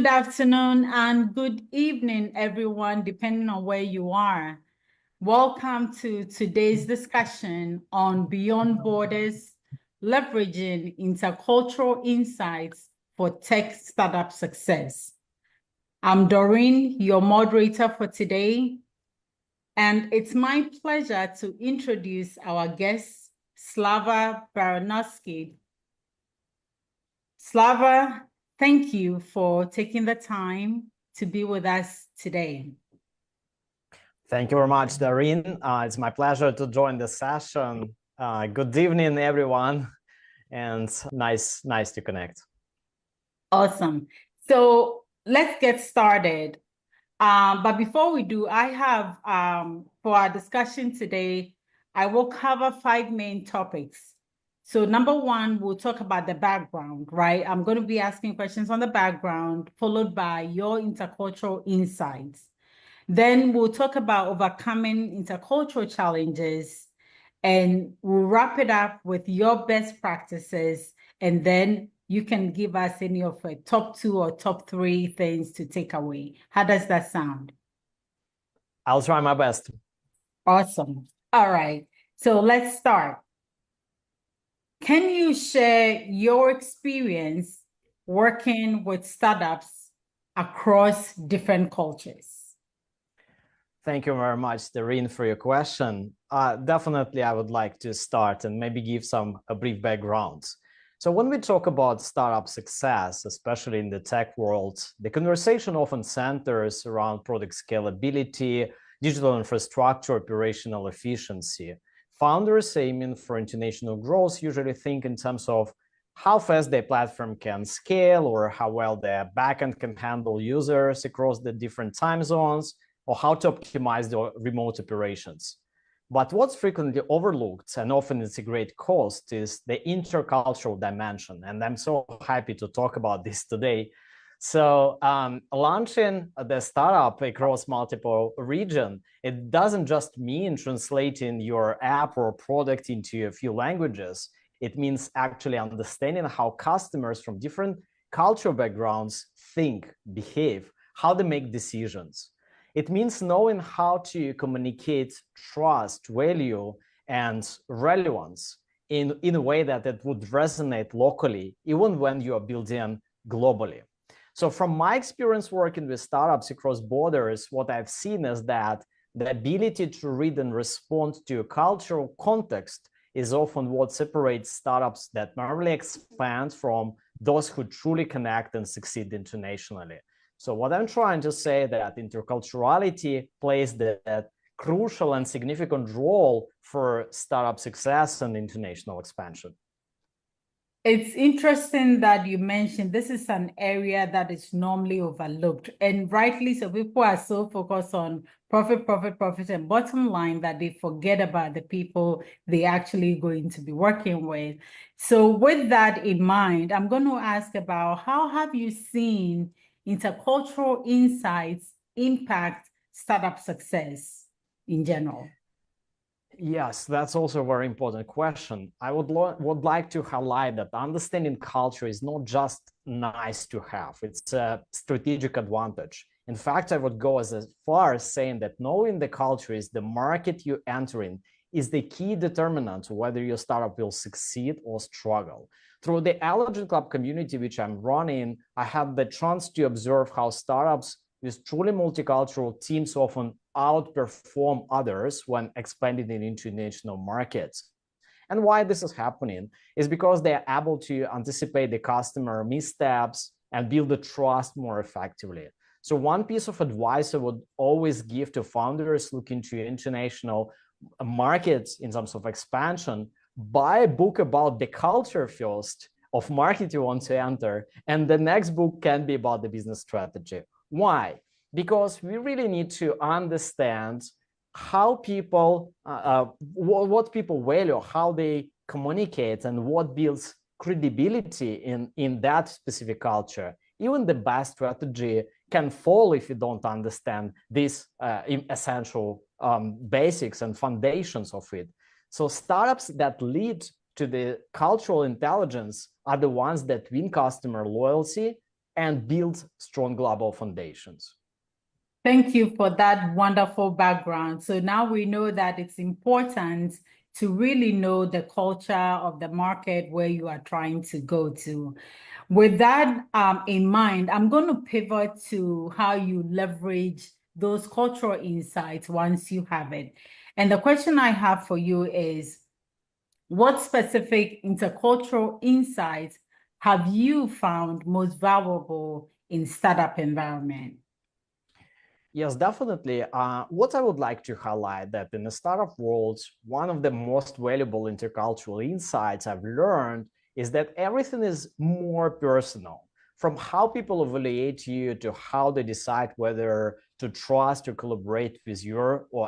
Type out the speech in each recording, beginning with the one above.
Good afternoon and good evening, everyone, depending on where you are. Welcome to today's discussion on Beyond Borders, leveraging intercultural insights for tech startup success. I'm Doreen, your moderator for today, and it's my pleasure to introduce our guest, Slava Baranovskiy. Slava, thank you for taking the time to be with us today. Thank you very much, Doreen. It's my pleasure to join the session. Good evening, everyone, and nice to connect. Awesome. So let's get started. But before we do, I have, for our discussion today, I will cover 5 main topics. So number 1, we'll talk about the background, right? I'm going to be asking questions on the background, followed by your intercultural insights. Then we'll talk about overcoming intercultural challenges, and we'll wrap it up with your best practices, and then you can give us any of the top 2 or top 3 things to take away. How does that sound? I'll try my best. Awesome. All right. So let's start. Can you share your experience working with startups across different cultures? Thank you very much, Doreen, for your question. Definitely, I would like to start and maybe give a brief background. So when we talk about startup success, especially in the tech world, the conversation often centers around product scalability, digital infrastructure, operational efficiency. Founders aiming for international growth usually think in terms of how fast their platform can scale, or how well their backend can handle users across the different time zones, or how to optimize the remote operations. But what's frequently overlooked, and often it's a great cost, is the intercultural dimension. And I'm so happy to talk about this today. So launching the startup across multiple regions, it doesn't just mean translating your app or product into a few languages. It means actually understanding how customers from different cultural backgrounds think, behave, how they make decisions. It means knowing how to communicate trust, value, and relevance in a way that it would resonate locally, even when you are building globally. So from my experience working with startups across borders, what I've seen is that the ability to read and respond to a cultural context is often what separates startups that normally expand from those who truly connect and succeed internationally. So what I'm trying to say is that interculturality plays that crucial and significant role for startup success and international expansion. It's interesting that you mentioned this is an area that is normally overlooked, and rightly so. People are so focused on profit, and bottom line that they forget about the people they're actually going to be working with. So with that in mind, I'm going to ask about how have you seen intercultural insights impact startup success in general? Yes, that's also a very important question. I would like to highlight that understanding culture is not just nice to have, it's a strategic advantage. In fact, I would go as far as saying that knowing the culture is the market you enter in is the key determinant to whether your startup will succeed or struggle. Through the Eligent Club community, which I'm running, I had the chance to observe how startups with truly multicultural teams often outperform others when expanding in international markets. And why this is happening is because they are able to anticipate the customer missteps and build the trust more effectively. So one piece of advice I would always give to founders looking to international markets in terms of expansion: buy a book about the culture first of market you want to enter, and the next book can be about the business strategy. Why? Because we really need to understand how people, what people value, how they communicate, and what builds credibility in that specific culture. Even the best strategy can fall if you don't understand these essential basics and foundations of it. So startups that lead to the cultural intelligence are the ones that win customer loyalty, and build strong global foundations. Thank you for that wonderful background. So now we know that it's important to really know the culture of the market where you are trying to go to. With that in mind, I'm going to pivot to how you leverage those cultural insights once you have it. And the question I have for you is, what specific intercultural insights have you found most valuable in startup environment? Yes, definitely. What I would like to highlight that in the startup world, one of the most valuable intercultural insights I've learned is that everything is more personal. From how people evaluate you to how they decide whether to trust or collaborate with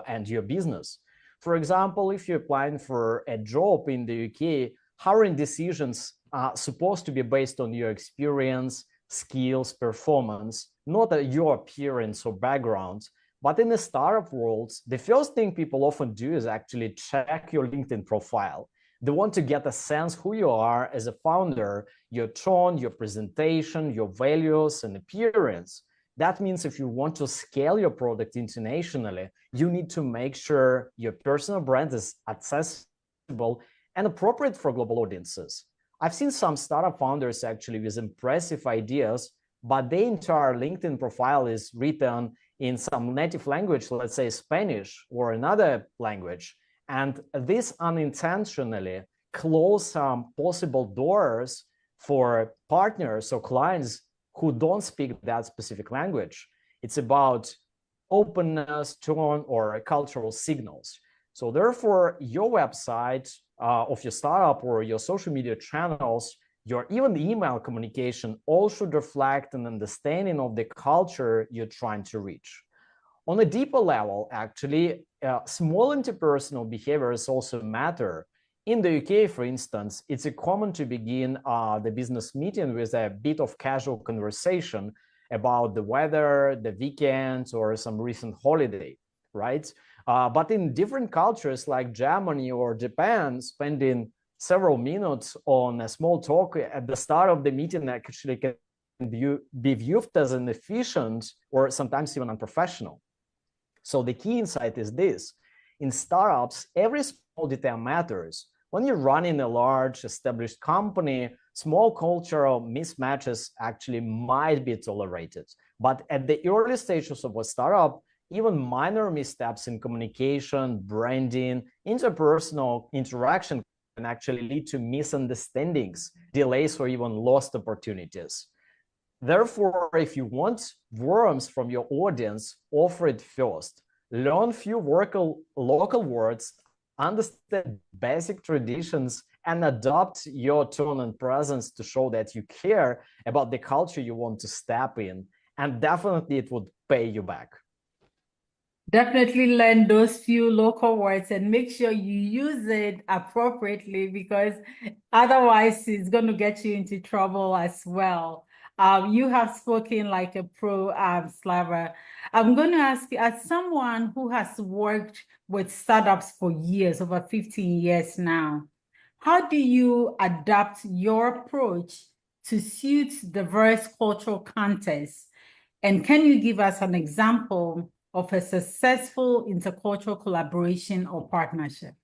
and your business. For example, if you're applying for a job in the UK, hiring decisions are supposed to be based on your experience, skills, performance, not your appearance or background. But in the startup world, the first thing people often do is actually check your LinkedIn profile. They want to get a sense who you are as a founder, your tone, your presentation, your values and appearance. That means if you want to scale your product internationally, you need to make sure your personal brand is accessible and appropriate for global audiences. I've seen some startup founders actually with impressive ideas, but their entire LinkedIn profile is written in some native language, let's say Spanish or another language. And this unintentionally close some possible doors for partners or clients who don't speak that specific language. It's about openness, tone, or cultural signals. So therefore, your website of your startup or your social media channels, your even email communication, all should reflect an understanding of the culture you're trying to reach. On a deeper level, actually, small interpersonal behaviors also matter. In the UK, for instance, it's common to begin the business meeting with a bit of casual conversation about the weather, the weekend, or some recent holiday, right? But in different cultures like Germany or Japan, spending several minutes on a small talk at the start of the meeting actually can be viewed as inefficient or sometimes even unprofessional. So the key insight is this: in startups, every small detail matters. When you're running a large established company, small cultural mismatches actually might be tolerated. But at the early stages of a startup, even minor missteps in communication, branding, interpersonal interaction can actually lead to misunderstandings, delays, or even lost opportunities. Therefore, if you want warmth from your audience, offer it first. Learn few local words, understand basic traditions, and adopt your tone and presence to show that you care about the culture you want to step in. And definitely it would pay you back. Definitely learn those few local words and make sure you use it appropriately, because otherwise it's going to get you into trouble as well. You have spoken like a pro, Slava. I'm going to ask you, as someone who has worked with startups for years, over 15 years now, how do you adapt your approach to suit diverse cultural contexts? And can you give us an example of a successful intercultural collaboration or partnership?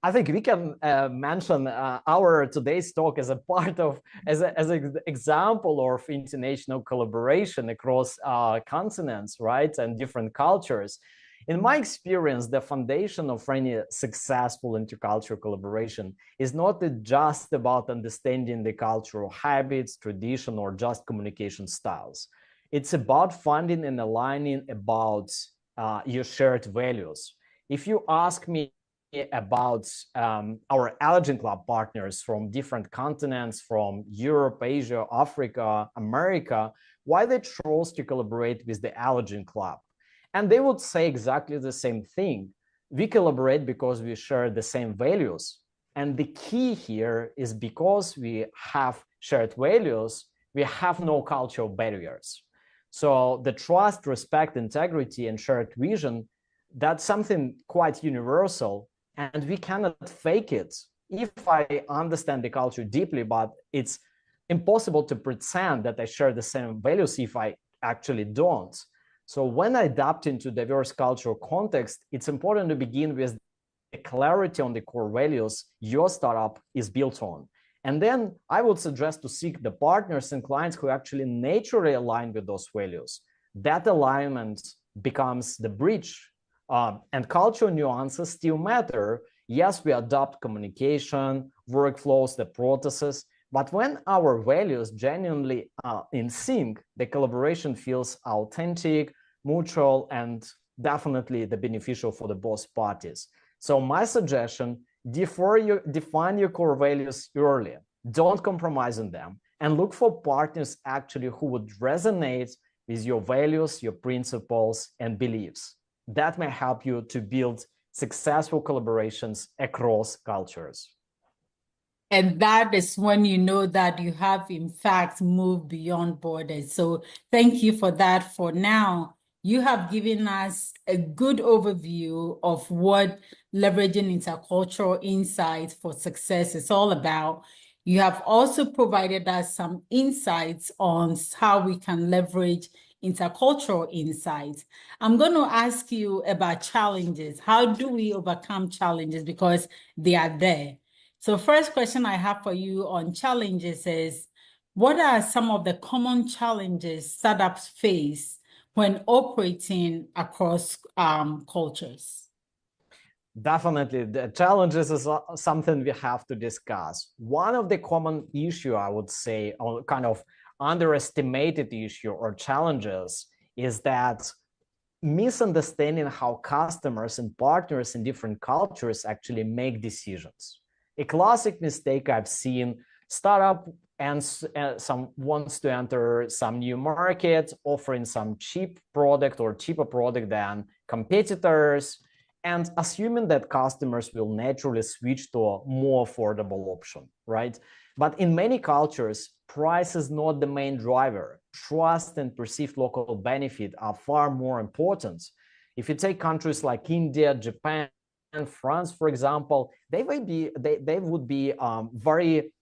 I think we can mention our today's talk as a part of, as an example of international collaboration across continents, right, and different cultures. In my experience, the foundation of any successful intercultural collaboration is not just about understanding the cultural habits, tradition, or just communication styles. It's about finding and aligning about your shared values. If you ask me about our Eligent Club partners from different continents, from Europe, Asia, Africa, America, why they chose to collaborate with the Eligent Club. And they would say exactly the same thing. We collaborate because we share the same values. And the key here is because we have shared values, we have no cultural barriers. So the trust, respect, integrity, and shared vision, that's something quite universal, and we cannot fake it. If I understand the culture deeply, but it's impossible to pretend that I share the same values if I actually don't. So when adapting to diverse cultural context, it's important to begin with the clarity on the core values your startup is built on. And then I would suggest to seek the partners and clients who actually naturally align with those values. That alignment becomes the bridge, and cultural nuances still matter. Yes, we adopt communication, workflows, the processes, but when our values genuinely are in sync, the collaboration feels authentic, mutual, and definitely the beneficial for the both parties. So my suggestion, define your core values early. Don't compromise on them, and look for partners actually who would resonate with your values, your principles, and beliefs. That may help you to build successful collaborations across cultures. And that is when you know that you have, in fact, moved beyond borders. So thank you for that. For now, you have given us a good overview of what leveraging intercultural insights for success is all about. You have also provided us some insights on how we can leverage intercultural insights. I'm going to ask you about challenges. How do we overcome challenges? Because they are there. So first question I have for you on challenges is, what are some of the common challenges startups face when operating across cultures? Definitely, the challenges is something we have to discuss. One of the common issue, I would say, or kind of underestimated issue or challenges, is that misunderstanding how customers and partners in different cultures actually make decisions. A classic mistake I've seen: startup and some wants to enter some new market, offering some cheap product or cheaper product than competitors, and assuming that customers will naturally switch to a more affordable option, right? But in many cultures, price is not the main driver. Trust and perceived local benefit are far more important. If you take countries like India, Japan, and France, for example, they would be very,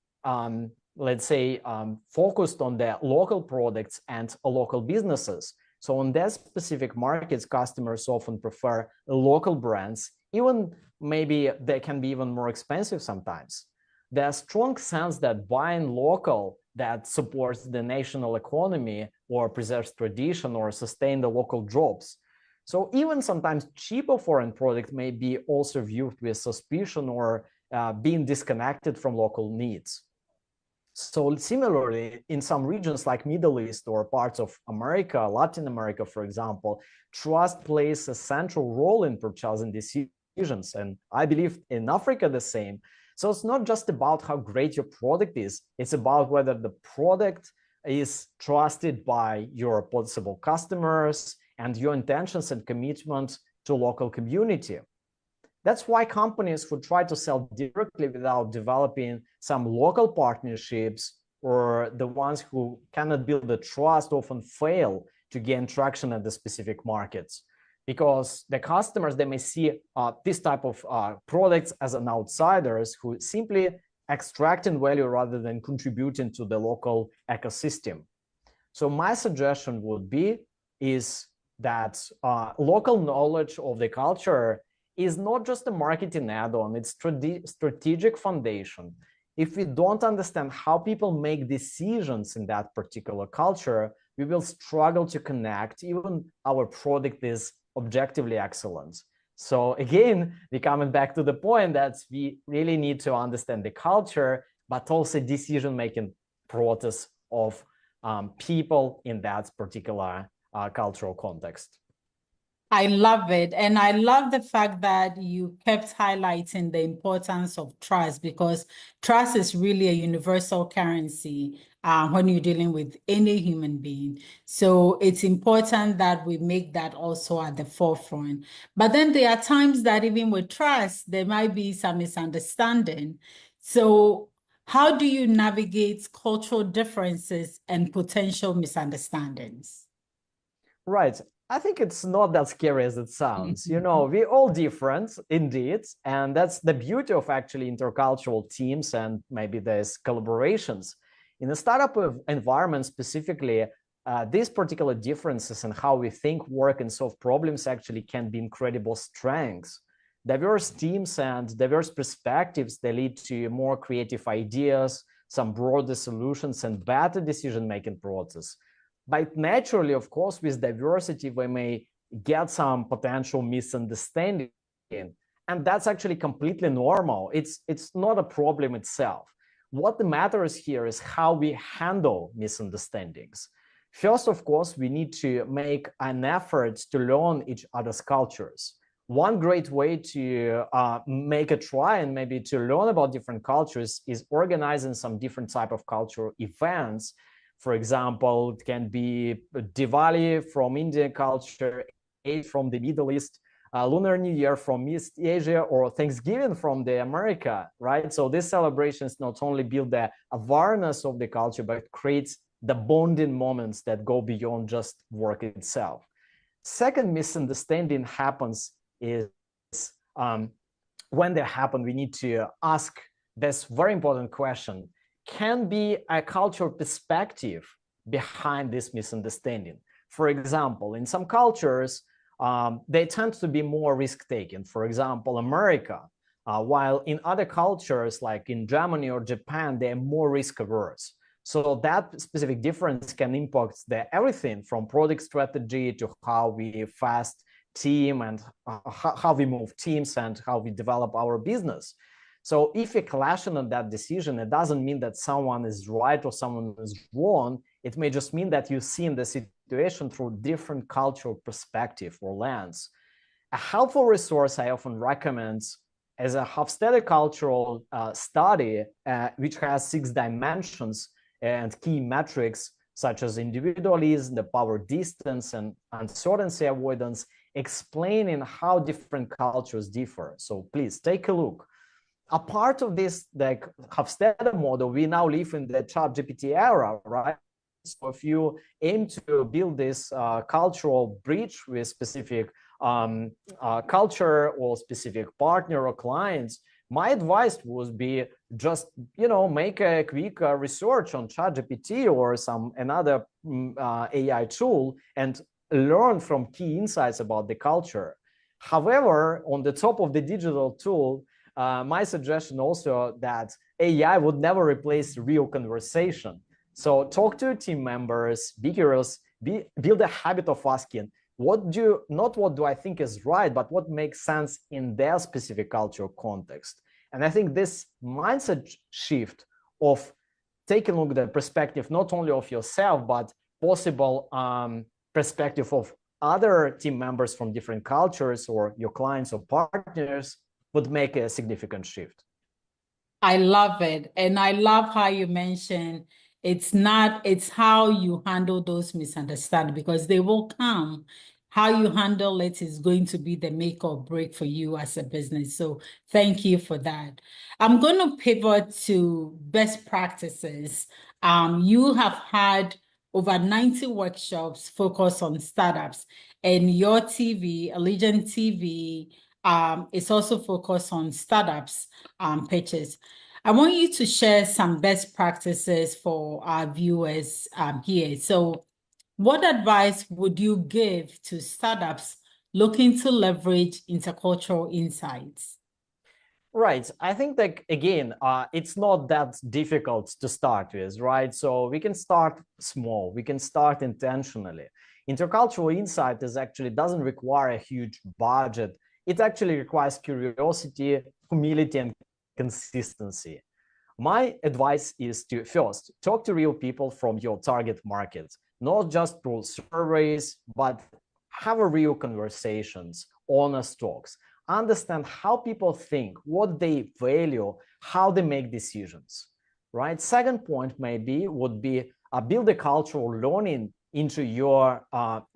let's say, focused on their local products and local businesses. So on their specific markets, customers often prefer local brands, even maybe they can be even more expensive sometimes. There's a strong sense that buying local that supports the national economy or preserves tradition or sustain the local jobs. So even sometimes cheaper foreign product may be also viewed with suspicion or being disconnected from local needs. So similarly, in some regions like Middle East or parts of America, Latin America, for example, trust plays a central role in purchasing decisions. And I believe in Africa the same. So it's not just about how great your product is, it's about whether the product is trusted by your possible customers and your intentions and commitment to local community. That's why companies who try to sell directly without developing some local partnerships, or the ones who cannot build the trust, often fail to gain traction at the specific markets. Because the customers, they may see this type of products as an outsiders who simply extracting value rather than contributing to the local ecosystem. So my suggestion would be is that local knowledge of the culture is not just a marketing add-on, it's strategic foundation. If we don't understand how people make decisions in that particular culture, we will struggle to connect, even our product is objectively excellent. So again, we're coming back to the point that we really need to understand the culture, but also decision-making process of people in that particular cultural context. I love it. And I love the fact that you kept highlighting the importance of trust, because trust is really a universal currency when you're dealing with any human being. So it's important that we make that also at the forefront. But then there are times that even with trust, there might be some misunderstanding. So how do you navigate cultural differences and potential misunderstandings? Right. I think it's not that scary as it sounds. You know, we're all different indeed. And that's the beauty of actually intercultural teams and maybe there's collaborations. In a startup environment specifically, these particular differences in how we think, work, and solve problems actually can be incredible strengths. Diverse teams and diverse perspectives, they lead to more creative ideas, some broader solutions, and better decision-making process. But naturally, of course, with diversity, we may get some potential misunderstanding. And that's actually completely normal. It's not a problem itself. What matters here is how we handle misunderstandings. First, of course, we need to make an effort to learn each other's cultures. One great way to make a try and maybe to learn about different cultures is organizing some different type of cultural events. For example, it can be Diwali from Indian culture, Eid from the Middle East, Lunar New Year from East Asia, or Thanksgiving from the America, right? So these celebrations not only build the awareness of the culture, but creates the bonding moments that go beyond just work itself. Second misunderstanding happens is when they happen, we need to ask this very important question: can be a cultural perspective behind this misunderstanding? For example, in some cultures, they tend to be more risk-taking. For example, America, while in other cultures, like in Germany or Japan, they're more risk-averse. So that specific difference can impact everything from product strategy to how we fast team and how we move teams and how we develop our business. So if you're clashing on that decision, it doesn't mean that someone is right or someone is wrong. It may just mean that you've seen the situation through different cultural perspective or lens. A helpful resource I often recommend is a Hofstadter cultural study, which has 6 dimensions and key metrics such as individualism, the power distance, and uncertainty avoidance, explaining how different cultures differ. So please take a look. A part of this, the Hofstadter model, we now live in the ChatGPT era, right? So if you aim to build this cultural bridge with specific culture or specific partner or clients, my advice would be just, make a quick research on ChatGPT or another AI tool and learn from key insights about the culture. However, on the top of the digital tool, my suggestion also that AI would never replace real conversation. So talk to your team members, be curious, build a habit of asking, not what do I think is right, but what makes sense in their specific cultural context. And I think this mindset shift of taking a look at the perspective, not only of yourself, but possible perspective of other team members from different cultures or your clients or partners would make a significant shift. I love it. And I love how you mentioned it's how you handle those misunderstandings, because they will come. How you handle it is going to be the make or break for you as a business. So thank you for that. I'm going to pivot to best practices. You have had over 90 workshops focused on startups, and your TV, Eligent TV, is also focused on startups pitches. I want you to share some best practices for our viewers here. So what advice would you give to startups looking to leverage intercultural insights? Right. I think that, again, it's not that difficult to start with, right? So we can start small. We can start intentionally. Intercultural insight doesn't require a huge budget. It actually requires curiosity, humility, and consistency. My advice is to first talk to real people from your target market, not just through surveys, but have a real conversations, honest talks. Understand how people think, what they value, how they make decisions, right? Second point would be build a cultural learning into your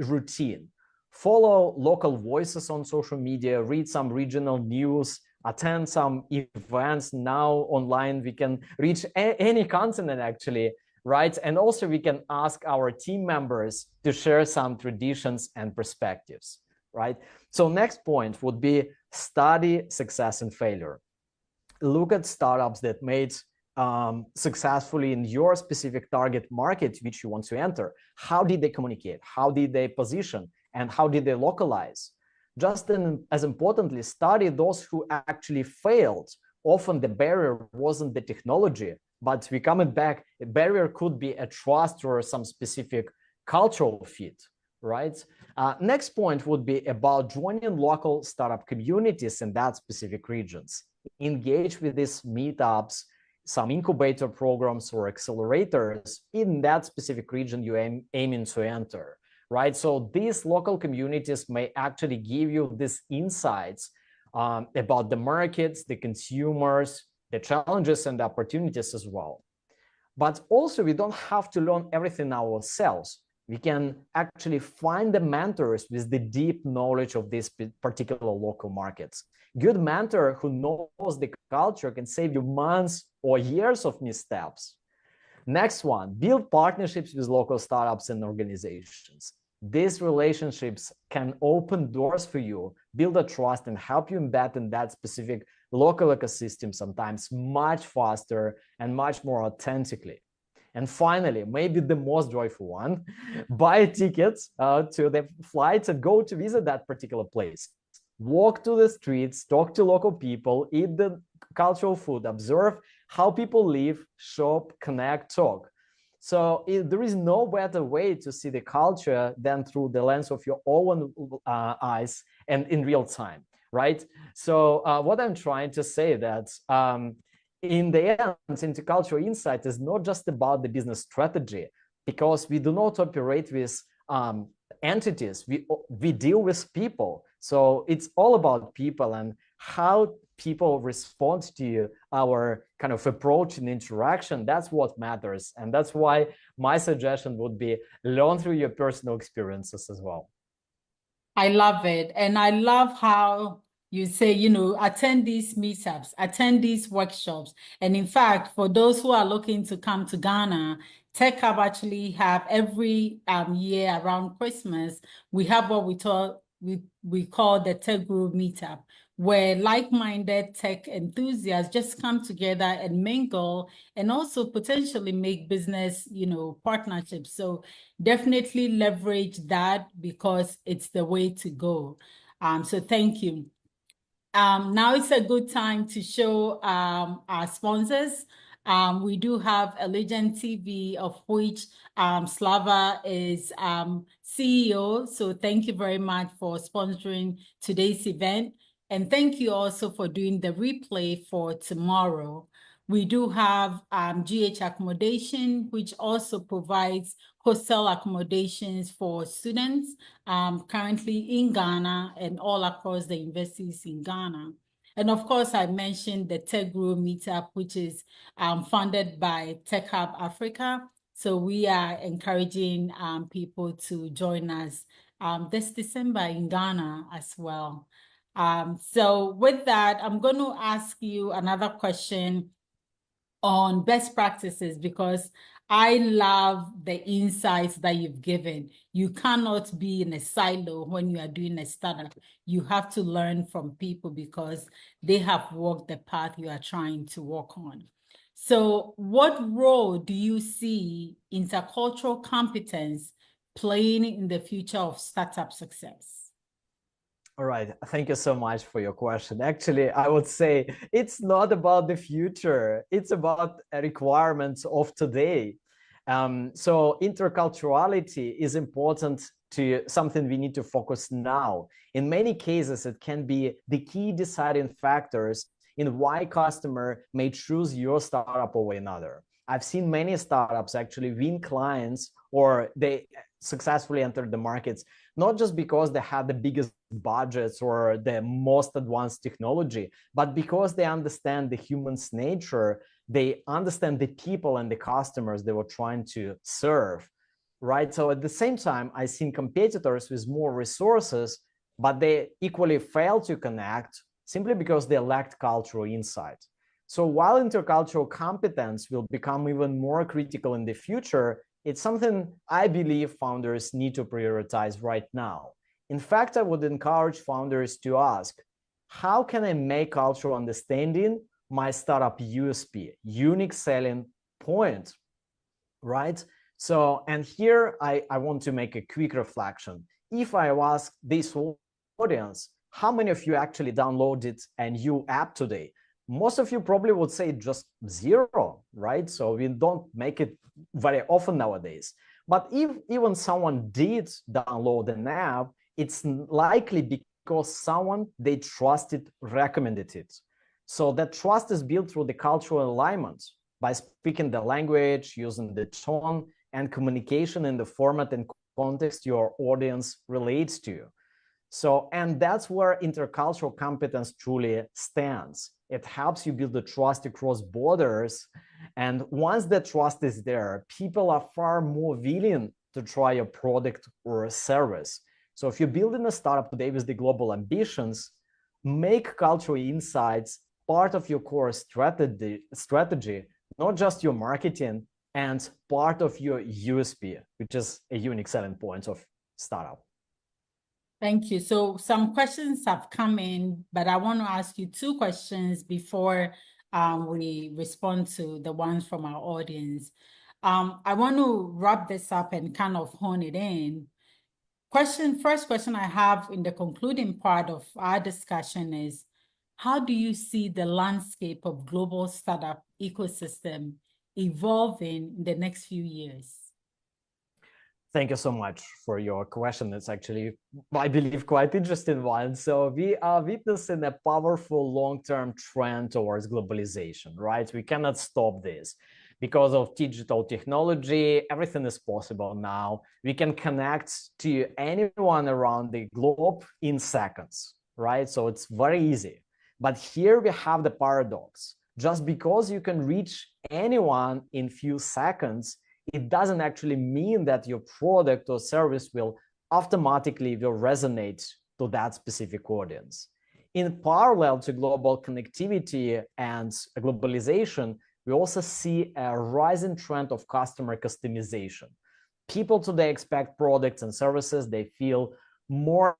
routine. Follow local voices on social media, read some regional news, attend some events. Now online, we can reach any continent actually, right? And also we can ask our team members to share some traditions and perspectives, right? So next point would be study success and failure. Look at startups that made successfully in your specific target market which you want to enter? How did they communicate? How did they position? And how did they localize? Just as importantly, study those who actually failed. Often the barrier wasn't the technology, but we coming back, a barrier could be a trust or some specific cultural fit, right? Next point would be about joining local startup communities in that specific regions. Engage with these meetups, some incubator programs or accelerators in that specific region you aiming to enter, right? So these local communities may actually give you these insights about the markets, the consumers, the challenges and the opportunities as well. But also we don't have to learn everything ourselves. We can actually find the mentors with the deep knowledge of these particular local markets. Good mentor who knows the culture can save you months or years of missteps. Next one, build partnerships with local startups and organizations. These relationships can open doors for you, build a trust, and help you embed in that specific local ecosystem sometimes much faster and much more authentically. And finally, maybe the most joyful one, buy tickets to the flights and go to visit that particular place. Walk to the streets, talk to local people, eat the cultural food, observe how people live, shop, connect, talk. So there is no better way to see the culture than through the lens of your own eyes and in real time, right? So what I'm trying to say that in the end, intercultural insight is not just about the business strategy, because we do not operate with entities, we deal with people. So it's all about people and how people respond to our kind of approach and interaction. That's what matters. And that's why my suggestion would be learn through your personal experiences as well. I love it. And I love how you say, attend these meetups, attend these workshops. And in fact, for those who are looking to come to Ghana, Tech Hub actually have every year around Christmas, we have what we call the Tech Group Meetup, where like-minded tech enthusiasts just come together and mingle and also potentially make business, partnerships. So definitely leverage that because it's the way to go. So thank you. Now it's a good time to show our sponsors. We do have Eligent TV, of which Slava is CEO. So thank you very much for sponsoring today's event. And thank you also for doing the replay for tomorrow. We do have GH Accommodation, which also provides hostel accommodations for students currently in Ghana and all across the universities in Ghana. And of course, I mentioned the Tech Group Meetup, which is funded by Tech Hub Africa. So we are encouraging people to join us this December in Ghana as well. So with that, I'm going to ask you another question on best practices, because I love the insights that you've given. You cannot be in a silo when you are doing a startup. You have to learn from people because they have walked the path you are trying to walk on. So what role do you see intercultural competence playing in the future of startup success? All right, thank you so much for your question. Actually, I would say it's not about the future, it's about requirements of today. So interculturality is important to something we need to focus now. In many cases, it can be the key deciding factors in why customer may choose your startup over another. I've seen many startups actually win clients or they successfully entered the markets, not just because they had the biggest budgets or the most advanced technology, but because they understand the human's nature, they understand the people and the customers they were trying to serve, right? So at the same time, I've seen competitors with more resources, but they equally fail to connect simply because they lacked cultural insight. So while intercultural competence will become even more critical in the future, it's something I believe founders need to prioritize right now. In fact, I would encourage founders to ask, how can I make cultural understanding my startup USP, unique selling point, right? So, and here I want to make a quick reflection. If I ask this audience, how many of you actually downloaded a new app today? Most of you probably would say just zero, right? So we don't make it very often nowadays. But if even someone did download an app, it's likely because someone they trusted recommended it. So that trust is built through the cultural alignment by speaking the language, using the tone, and communication in the format and context your audience relates to. So, and that's where intercultural competence truly stands. It helps you build the trust across borders. And once the trust is there, people are far more willing to try a product or a service. So if you're building a startup today with the global ambitions, make cultural insights part of your core strategy, not just your marketing, and part of your USP, which is a unique selling point of startup. Thank you. So some questions have come in, but I want to ask you two questions before we respond to the ones from our audience. I want to wrap this up and kind of hone it in. First question I have in the concluding part of our discussion is, how do you see the landscape of global startup ecosystem evolving in the next few years? Thank you so much for your question. It's actually, I believe, quite interesting one. So we are witnessing a powerful long-term trend towards globalization, right? We cannot stop this. Because of digital technology, everything is possible now. We can connect to anyone around the globe in seconds, right? So it's very easy. But here we have the paradox. Just because you can reach anyone in few seconds, it doesn't actually mean that your product or service will automatically resonate to that specific audience. In parallel to global connectivity and globalization, we also see a rising trend of customer customization. People today expect products and services they feel more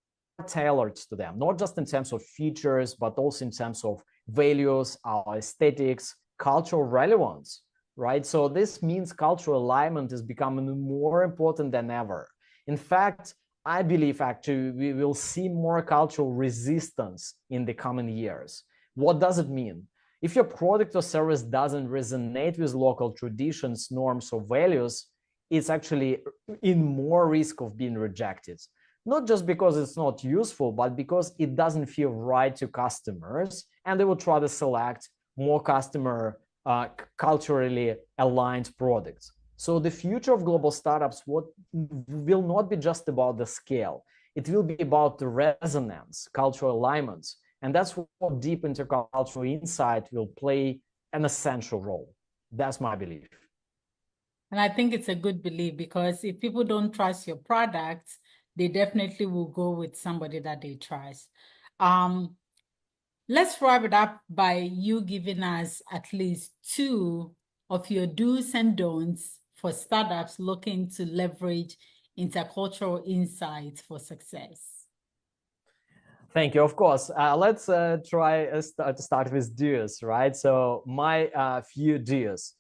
tailored to them, not just in terms of features, but also in terms of values, our aesthetics, cultural relevance, right? So this means cultural alignment is becoming more important than ever. In fact, I believe actually we will see more cultural resistance in the coming years. What does it mean? If your product or service doesn't resonate with local traditions, norms, or values, it's actually in more risk of being rejected. Not just because it's not useful, but because it doesn't feel right to customers, and they will try to select more culturally aligned products. So the future of global startups will not be just about the scale. It will be about the resonance, cultural alignments. And that's what deep intercultural insight will play an essential role. That's my belief. And I think it's a good belief, because if people don't trust your products, they definitely will go with somebody that they trust. Let's wrap it up by you giving us at least two of your do's and don'ts for startups looking to leverage intercultural insights for success. Thank you. Of course, let's try to start with do's, right? So my few do's.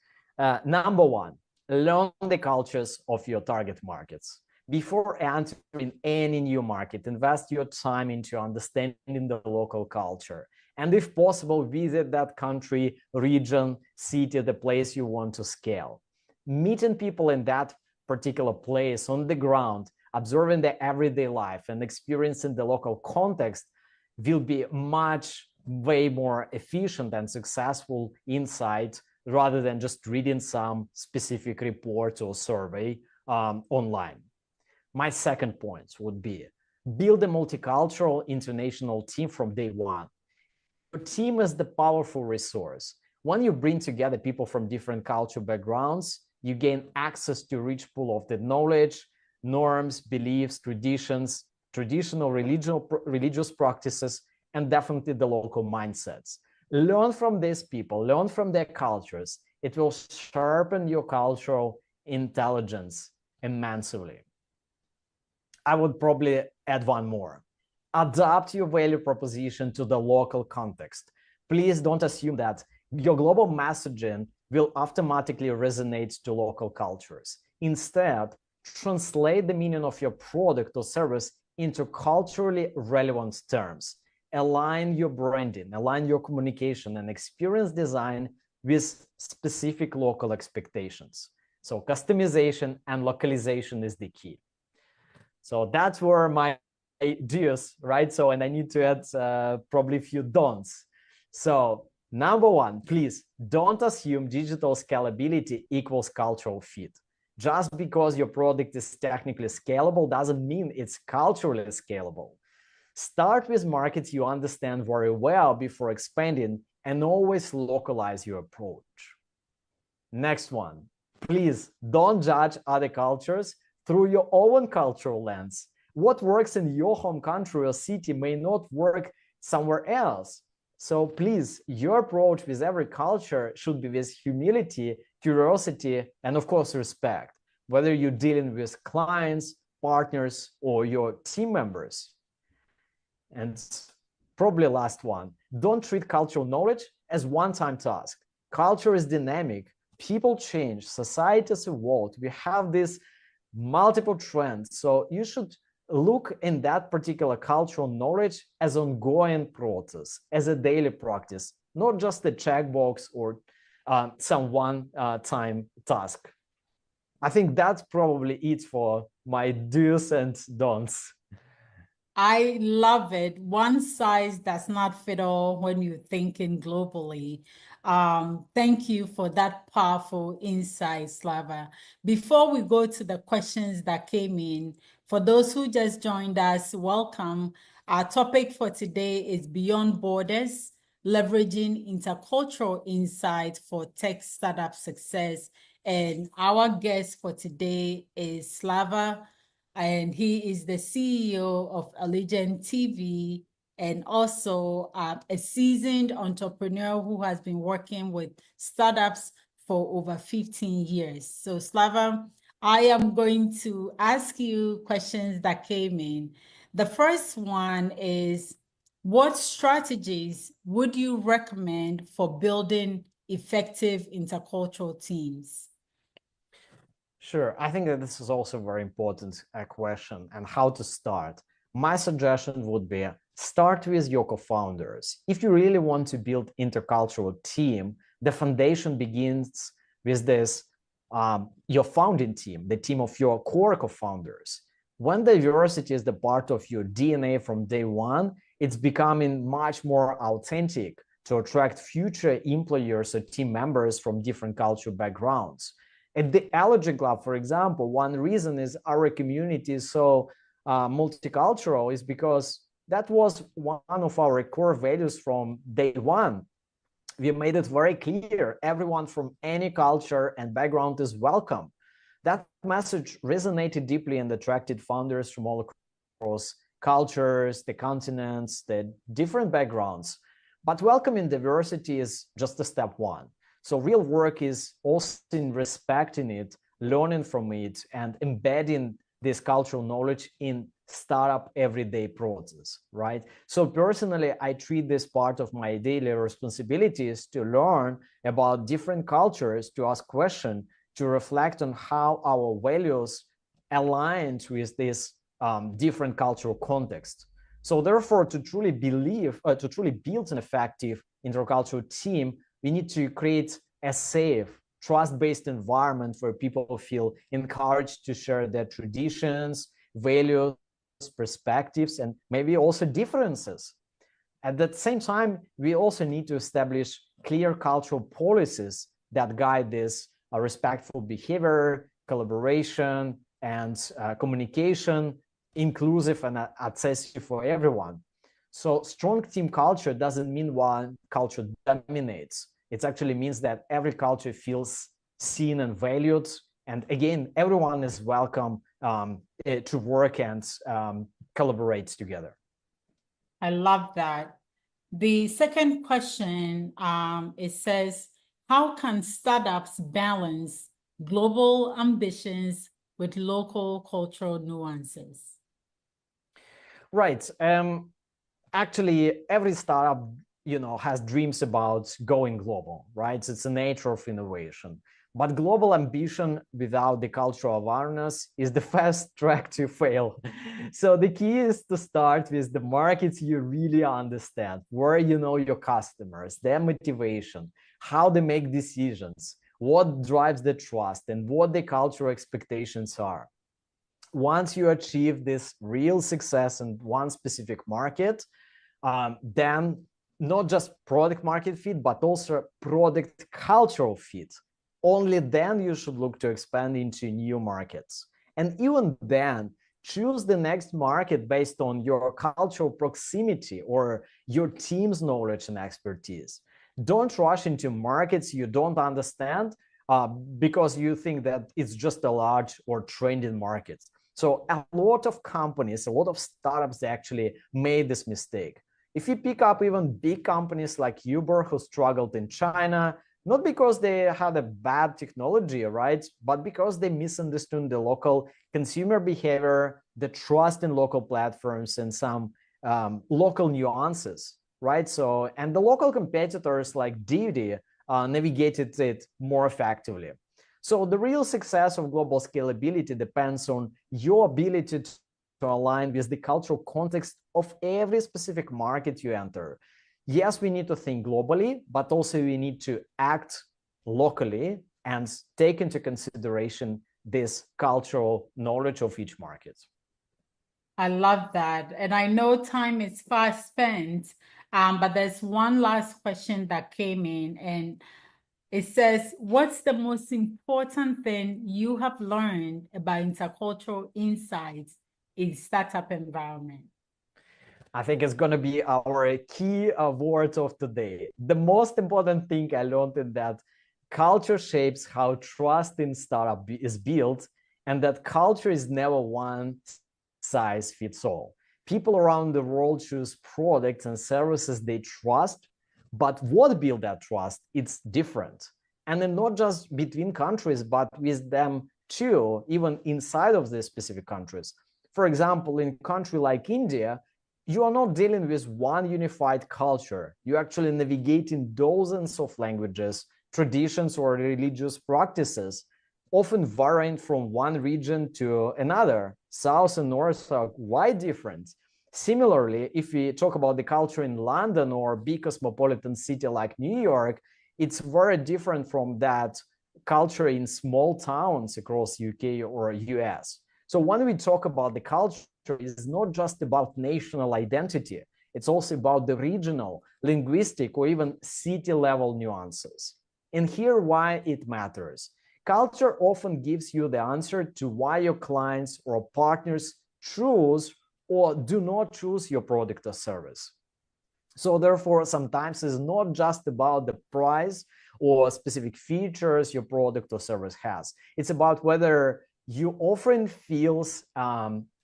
Number one, learn the cultures of your target markets. Before entering any new market, invest your time into understanding the local culture. And if possible, visit that country, region, city, the place you want to scale. Meeting people in that particular place on the ground, observing their everyday life and experiencing the local context will be way more efficient and successful insight rather than just reading some specific report or survey online. My second point would be build a multicultural international team from day one. Your team is the powerful resource. When you bring together people from different cultural backgrounds, you gain access to a rich pool of the knowledge, norms, beliefs, traditions, traditional religious practices, and definitely the local mindsets. Learn from these people, learn from their cultures. It will sharpen your cultural intelligence immensely. I would probably add one more. Adapt your value proposition to the local context. Please don't assume that your global messaging will automatically resonate to local cultures. Instead, translate the meaning of your product or service into culturally relevant terms. Align your branding, align your communication and experience design with specific local expectations. So customization and localization is the key. So that's where my ideas, right? So, and I need to add probably a few don'ts. So number one, please don't assume digital scalability equals cultural fit. Just because your product is technically scalable doesn't mean it's culturally scalable. Start with markets you understand very well before expanding, and always localize your approach. Next one, please don't judge other cultures through your own cultural lens. What works in your home country or city may not work somewhere else. So please, your approach with every culture should be with humility, curiosity, and of course, respect, whether you're dealing with clients, partners, or your team members. And probably last one, don't treat cultural knowledge as one-time task. Culture is dynamic. People change, societies evolve. We have these multiple trends. So you should look in that particular cultural knowledge as ongoing process, as a daily practice, not just a checkbox or some one-time task. I think that's probably it for my do's and don'ts. I love it. One size does not fit all when you're thinking globally. Thank you for that powerful insight, Slava. Before we go to the questions that came in, for those who just joined us, welcome. Our topic for today is Beyond Borders, Leveraging Intercultural Insight for Tech Startup Success. And our guest for today is Slava, and he is the CEO of Eligent TV, and also a seasoned entrepreneur who has been working with startups for over 15 years. So Slava, I am going to ask you questions that came in. The first one is, what strategies would you recommend for building effective intercultural teams? Sure, I think that this is also a very important question, and how to start. My suggestion would be start with your co-founders. If you really want to build intercultural team, the foundation begins with this, your founding team, the team of your core co-founders. When diversity is the part of your DNA from day one, it's becoming much more authentic to attract future employers or team members from different cultural backgrounds. At the Eligent Club, for example, one reason is our community is so multicultural is because that was one of our core values from day one. We made it very clear, everyone from any culture and background is welcome. That message resonated deeply and attracted founders from all across cultures, the continents, the different backgrounds. But welcoming diversity is just a step one. So real work is also in respecting it, learning from it, and embedding this cultural knowledge in startup everyday process, right? So personally, I treat this part of my daily responsibilities to learn about different cultures, to ask questions, to reflect on how our values align with this different cultural context. So therefore, to truly build an effective intercultural team, we need to create a safe, trust-based environment where people feel encouraged to share their traditions, values, perspectives, and maybe also differences. At the same time, we also need to establish clear cultural policies that guide this respectful behavior, collaboration, and communication, inclusive and accessible for everyone. So strong team culture doesn't mean one culture dominates. It actually means that every culture feels seen and valued. And again, everyone is welcome to work and collaborate together. I love that. The second question, it says, how can startups balance global ambitions with local cultural nuances? Right. Actually, every startup has dreams about going global, right? It's the nature of innovation. But global ambition without the cultural awareness is the fast track to fail. So the key is to start with the markets you really understand, where you know your customers, their motivation, how they make decisions, what drives the trust, and what the cultural expectations are. Once you achieve this real success in one specific market, then not just product market fit, but also product cultural fit. Only then you should look to expand into new markets. And even then, choose the next market based on your cultural proximity or your team's knowledge and expertise. Don't rush into markets you don't understand because you think that it's just a large or trending market. So a lot of companies, a lot of startups actually made this mistake. If you pick up even big companies like Uber who struggled in China, not because they had a bad technology, right? But because they misunderstood the local consumer behavior, the trust in local platforms, and some local nuances, right? So, and the local competitors like Didi navigated it more effectively. So the real success of global scalability depends on your ability to align with the cultural context of every specific market you enter. Yes, we need to think globally, but also we need to act locally and take into consideration this cultural knowledge of each market. I love that. And I know time is fast spent, but there's one last question that came in, and it says, what's the most important thing you have learned about intercultural insights in startup environment? I think it's going to be our key word of today. The most important thing I learned is that culture shapes how trust in startup is built, and that culture is never one size fits all. People around the world choose products and services they trust, but what builds that trust, it's different. And then not just between countries, but with them too, even inside of the specific countries. For example, in a country like India, you are not dealing with one unified culture. You're actually navigating dozens of languages, traditions, or religious practices, often varying from one region to another. South and North are quite different. Similarly, if we talk about the culture in London or a big cosmopolitan city like New York, it's very different from that culture in small towns across UK or US. So when we talk about the culture, it's not just about national identity. It's also about the regional, linguistic, or even city level nuances. And here why it matters. Culture often gives you the answer to why your clients or partners choose or do not choose your product or service. So therefore, sometimes it's not just about the price or specific features your product or service has. It's about whether your offering feels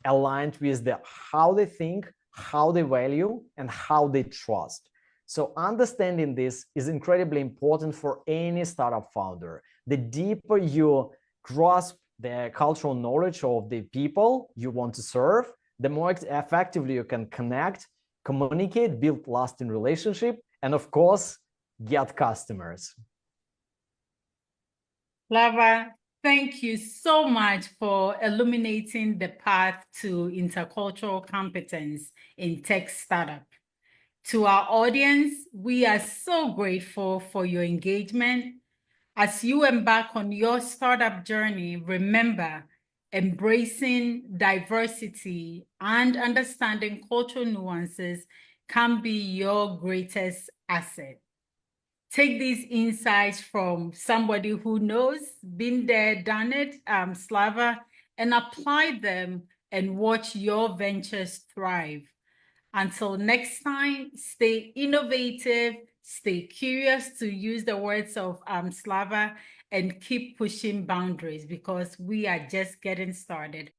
aligned with how they think, how they value, and how they trust. So understanding this is incredibly important for any startup founder. The deeper you grasp the cultural knowledge of the people you want to serve, the more effectively you can connect, communicate, build lasting relationship, and of course, get customers. Slava, thank you so much for illuminating the path to intercultural competence in tech startup. To our audience, we are so grateful for your engagement. As you embark on your startup journey, remember, embracing diversity and understanding cultural nuances can be your greatest asset. Take these insights from somebody who knows, been there, done it, Slava, and apply them and watch your ventures thrive. Until next time, stay innovative, stay curious, to use the words of Slava, and keep pushing boundaries, because we are just getting started.